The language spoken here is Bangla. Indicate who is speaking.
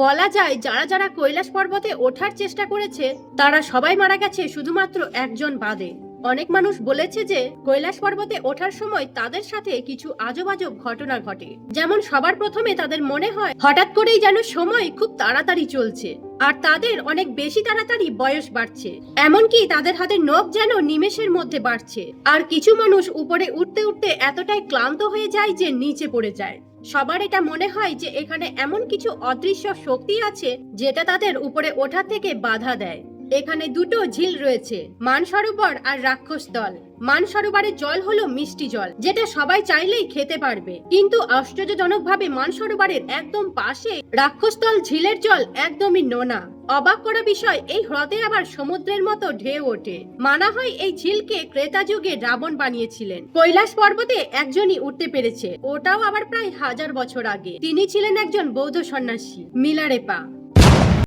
Speaker 1: বলা যায় যারা যারা কৈলাস পর্বতে ওঠার চেষ্টা করেছে তারা সবাই মারা গেছে শুধুমাত্র একজন বাদে। অনেক মানুষ বলেছে যে কৈলাস পর্বতে ওঠার সময় তাদের সাথে কিছু আজব আজব ঘটনা ঘটে। যেমন সবার প্রথমে তাদের মনে হয় হঠাৎ করেই যেন সময় খুব তাড়াতাড়ি চলছে, আর তাদের অনেক বেশি তাড়াতাড়ি বয়স বাড়ছে, এমনকি তাদের হাতের নখ যেন নিমেষের মধ্যে বাড়ছে। আর কিছু মানুষ উপরে উঠতে উঠতে এতটাই ক্লান্ত হয়ে যায় যে নিচে পড়ে যায়। সবার এটা মনে হয় যে এখানে এমন কিছু অদৃশ্য শক্তি আছে যেটা তাদের উপরে ওঠা থেকে বাধা দেয়। এখানে দুটো ঝিল রয়েছে, মানসরোবর আর রাক্ষসতল। মানসরোবরের জল হলো মিষ্টি জল, যেটা সবাই চাইলেই খেতে পারবে, কিন্তু আশ্চর্যজনকভাবে মানসরোবরের একদম পাশে রাক্ষসতল ঝিলের জল একদমই নোনা। অবাক করা বিষয়, এই হ্রদে আবার সমুদ্রের মতো ঢেউ ওঠে। মানা হয় এই ঝিলকে ক্রেতা যুগে রাবণ বানিয়েছিলেন। কৈলাস পর্বতে একজনই উঠতে পেরেছে, ওটাও আবার প্রায় 1000 বছর আগে। তিনি ছিলেন একজন বৌদ্ধ সন্ন্যাসী, মিলারেপা।